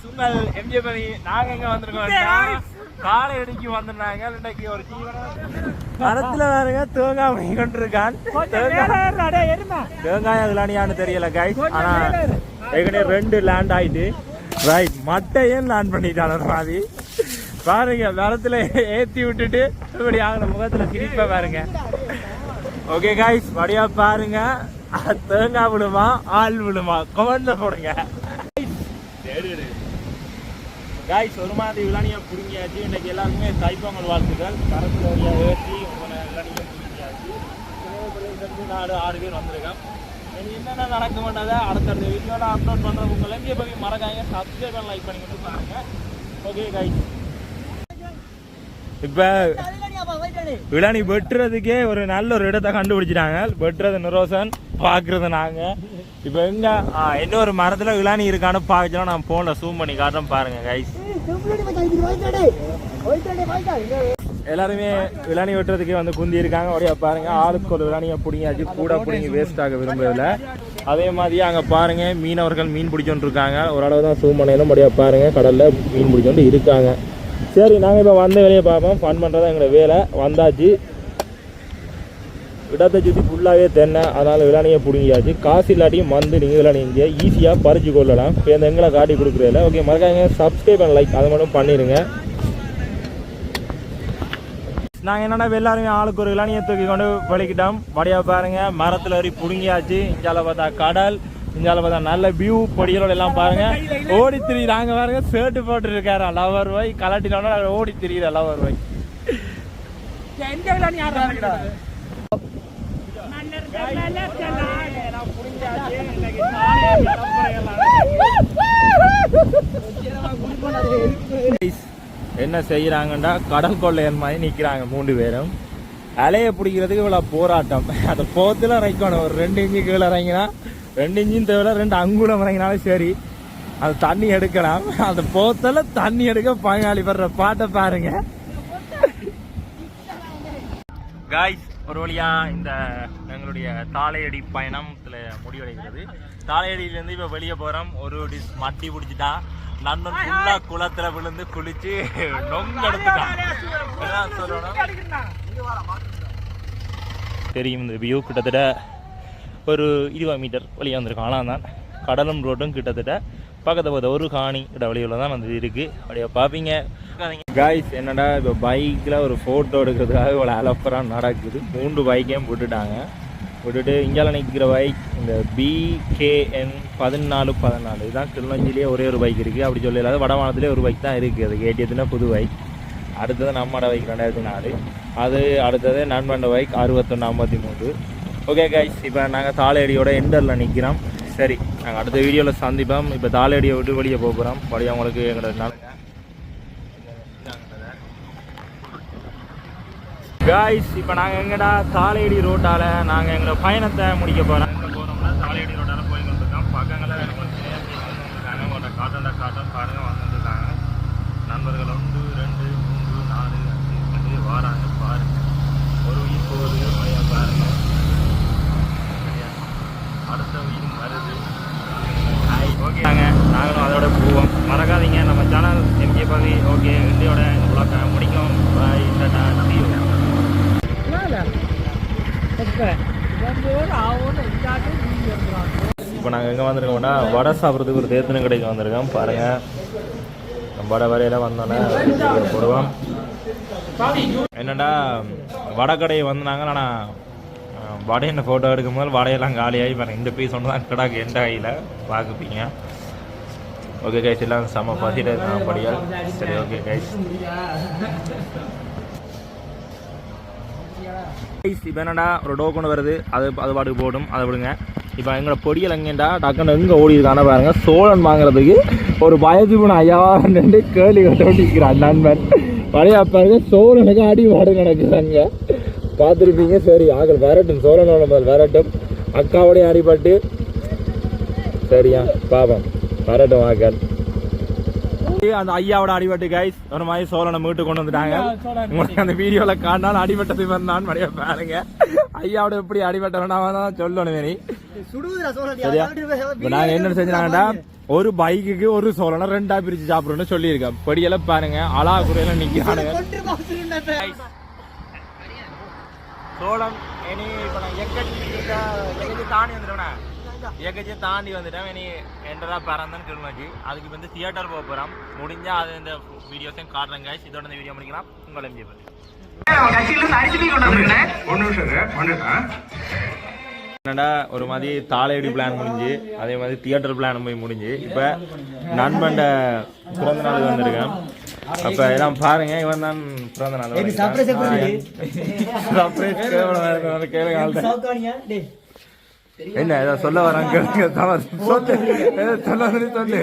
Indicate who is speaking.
Speaker 1: உங்கள் எம்ஜி பணி நாங்க எங்க வந்திருக்கோம் காலை அடிக்கு வந்திருந்தாங்க இன்னைக்கு ஒரு மரத்துல வேறுங்க தேங்காய் கொண்டிருக்கான் தேங்காய் அதுலானியான்னு தெரியல கைஸ் ஆனா ஏற்கனவே 2 லேண்ட் ஆயிட்டு ரைட் மட்டையும் லேண்ட் பண்ணிட்டான மாதிரி பாருங்க மரத்துல ஏத்தி விட்டுட்டு இப்படி ஆகல முகத்துல சிரிப்பா பாருங்க ஓகே கைஸ் வடியா பாருங்க தேங்காய் விழுமா ஆள் விழுமா கமெண்ட்ல போடுங்க கைஸ் ஒரு மாதிரி விளானியா புடுங்கியாச்சு இன்னைக்கு எல்லாருக்குமே தைப்பொங்கல் வாழ்த்துக்கள் கரத்துல வழியா ஏற்றி விளானியா புடுங்கியாச்சு 6 பேர் வந்திருக்கோம் என்னென்ன நடக்க மாட்டாத அடுத்தடுத்த வீடியோட அப்லோட் பண்ற உங்களை எங்கே போய் மறக்காங்க சப்ஸ்கிரைப் பண்ணி லைக் பண்ணிக்கிட்டு பாருங்க ஓகே கைஸ் இப்ப விளானி வெட்டுறதுக்கே ஒரு நல்ல ஒரு இடத்தை கண்டுபிடிச்சிட்டாங்க வெட்டுறது நிரோசன் பாக்குறது நாங்க இப்ப எங்க இன்னொரு மரத்துல விளானி இருக்கான்னு பாக்கலாம் நான் போன்ல ஜூம் பண்ணி காட்டுறேன் பாருங்க கைஸ் எல்லாருமே விளானி வெட்டுறதுக்கே வந்து குந்தி இருக்காங்க அப்படியே பாருங்க ஆளுக்கு ஒரு விளானியை பிடிங்காச்சு கூட பிடிங்கி வேஸ்ட் ஆக விரும்புறதுல அதே மாதிரி அங்க பாருங்க மீனவர்கள் மீன் பிடிச்சோன்னு இருக்காங்க ஓரளவு தான் ஜூம் பண்ணணும் அப்படியே பாருங்க கடல்ல மீன் பிடிச்சோண்டு இருக்காங்க சரி நாங்கள் இப்போ வந்த வேலையை பார்ப்போம் ஃபன் பண்ணுறதா எங்களோட வேலை வந்தாச்சு இடத்தை சுற்றி ஃபுல்லாகவே தென்னை அதனால் விளானியை பிடிங்கியாச்சு காசு இல்லாட்டியும் வந்து நீங்கள் விளானிங்க ஈஸியாக பறிச்சு கொள்ளலாம் இப்போ இந்த எங்களை காட்டி கொடுக்குறதில்ல ஓகே மறக்காங்க சப்ஸ்கிரைப் பண்ண லைக் அதை மட்டும் பண்ணிடுங்க நாங்கள் என்னென்னா எல்லாருமே ஆளுக்கு ஒரு விளானியை தூக்கி கொண்டு வலிக்கிட்டோம் வடியா பாருங்கள் மரத்தில் வரி பிடுங்கியாச்சு இங்கால பார்த்தா கடல் இங்கால பார்த்தா நல்ல வியூ பொடிகளோட எல்லாம் பாருங்க ஓடி திரியுறாங்க பாருங்க ஷர்ட் போட்டு இருக்காரு லவர் பாய் கலட்டினோட ஓடி திரியுற லவர் பாய் என்ன செய்யறாங்கண்டா கடல் கொள்ளையன் மாதிரி நிக்கிறாங்க 3 பேரும் அலைய பிடிக்கிறதுக்கு இவ்வளவு போராட்டம் அந்த போத்துல இறக்கணும் ஒரு 2 இன்ச்சு கீழே இறங்கினா 2 இன்ச்சும் தேவை 2 அங்குலம் இறங்கினாலும் சரி அது தண்ணி எடுக்கலாம் அந்த போத்தல தண்ணி எடுக்க பங்காளி படுற பாட்டை பாருங்க காய்ஸ் ஒரு வழியா இந்த எங்களுடைய தாளையடி பயணத்துல முடிவடைகிறது தாளையடியிலேருந்து இப்போ வெளியே போறோம் ஒரு டிஸ் மட்டி பிடிச்சிட்டா நண்பன் ஃபுல்லா குளத்துல விழுந்து குளிச்சு நொங்கு எடுத்துட்டான் தெரியும் இந்த வியூ கிட்டத்தட்ட ஒரு 20 மீட்டர் வழியாக வந்திருக்கோம் ஆனால் தான் கடலும் ரோட்டும் கிட்டத்தட்ட பக்கத்து ஒரு காணி இட வழியில் தான் வந்து இருக்குது அப்படியே பார்ப்பீங்க காய்ஸ் என்னடா இப்போ பைக்கில் ஒரு ஃபோட்டோ எடுக்கிறதுக்காக இவ்வளோ அலப்பறம் நடக்குது 3 பைக்கையும் விட்டுட்டாங்க விட்டுட்டு இங்கால நிற்கிற பைக் இந்த BKN 1414 இதுதான் கிளிநொச்சிலேயே ஒரே ஒரு பைக் இருக்குது அப்படி சொல்லலாது வடமானத்துலேயே ஒரு பைக் தான் இருக்குது அது கேட்டியதுன்னா புது பைக் அடுத்தது நம்மளோட பைக் 2004 அது அடுத்தது நண்பண்ட பைக் 6153 ஓகே கைஸ் இப்போ நாங்கள் தாளையடியோட எண்டரில் நிற்கிறோம் சரி நாங்கள் அடுத்த வீடியோவில் சந்திப்போம் இப்போ தாளையடியை விட்டு வெளியே போகிறோம் வழியாக அவங்களுக்கு எங்களோட கைஸ் இப்போ நாங்கள் எங்கடா தாளையடி ரோட்டால் நாங்கள் எங்களோட பயணத்தை முடிக்க போகிறோம் எங்கே போகிறோம்னா தாளையடி ரோட்டால் போய் கொண்டிருக்கோம் பக்கங்களில் எனக்கு வந்து வந்துருக்காங்க உங்களோட காட்டன் பாருங்கள் வந்துருக்காங்க நண்பர்கள் 1 2 3 4 5 வாராங்க பாருங்கள் ஒரு உயிர் போகுது வழியாக பாருங்கள் அடுத்த உயிரும் வருது ஓகேங்க நாங்களும் அதோட போவோம் மறக்காதீங்க நம்ம சேனல் எம்ஜி பவி ஓகே இந்தியோட இந்த முடிக்கும் இப்போ நாங்கள் எங்கே வந்திருக்கோம்னா வடை சாப்பிட்றதுக்கு ஒரு தேத்தனை கடைக்கு வந்திருக்கோம் பாருங்கள் வடை வரையில வந்தோன்னே போடுவோம் என்னடா வடை கடையை வந்தாங்க ஆனால் வடை என்ன ஃபோட்டோ எடுக்கும் போது வடையெல்லாம் காலியாகி பாருங்கள் இந்த பீஸ் ஒன்று தான் கிடாக்கு எந்த கையில் பார்க்குப்பீங்க ஓகே கைஸ் எல்லாம் செம்ம பசியில் இருக்காங்க படியால் சரி ஓகே கைஸ் இப்போ என்னடா ஒரு டோக்கன் வருது அது பாட்டுக்கு போடும் அதை விடுங்க இப்போ எங்களோட பொடியல் எங்கேண்டா டக்குன்னு எங்கே ஓடி இருக்கான பாருங்க சோழன் வாங்குறதுக்கு ஒரு வயது போன 5000 கேள்வி கட்ட நிற்கிறான் நண்பன் பழைய பாருங்க சோழனுக்கு அடிபாடு நடக்குறாங்க பார்த்துருப்பீங்க சரி ஆகல் வரட்டும் சோழனோட முதல் வரட்டும் அக்காவோடைய அடிபட்டு சரியா பாவம் வரட்டும் ஆகல் அந்த ஐயாவோட அடிபட்டு கைஸ் ஒரு மாதிரி சோழனை மீட்டு கொண்டு வந்துட்டாங்க உங்களுக்கு அந்த வீடியோல காட்டினாலும் அடிபட்டது வந்தான் மறைய பாருங்க ஐயாவோட எப்படி அடிபட்ட வேண்டாம் சொல்லணும் வேணி சரியா இப்போ நாங்கள் என்ன செஞ்சாங்கடா ஒரு பைக்குக்கு ஒரு சோழனை 2ஆ பிரிச்சு சாப்பிடணும்னு சொல்லியிருக்கேன். படியெல்லாம் பாருங்க அலா குறையில நிக்கிறானுங்க. சோளம் இனி இப்போ நான் எக்கச்சி தாண்டி வந்துடுவேன். எக்கச்சி தாண்டி வந்துட்டேன். இனி என்றதா பறந்தன்னு சொல்லுவாச்சு. அதுக்கு வந்து தியேட்டர் போக போகிறோம். முடிஞ்சால் அது இந்த வீடியோஸையும் காட்டுறேங்க. இதோட இந்த வீடியோ முடிக்கலாம். உங்களை எம்ஜிஆர் என்னடா ஒரு மாதிரி தாளையடி பிளான் முடிஞ்சு அதே மாதிரி தியேட்டர் பிளான் போய் முடிஞ்சு இப்போ நண்பண்ட பிறந்த நாளுக்கு வந்திருக்கேன். அப்போ எல்லாம் பாருங்க, இவன் தான் பிறந்த நாள். என்ன ஏதோ சொல்ல வராங்க கேளுங்க. சொல்லு சொல்லு சொல்லு.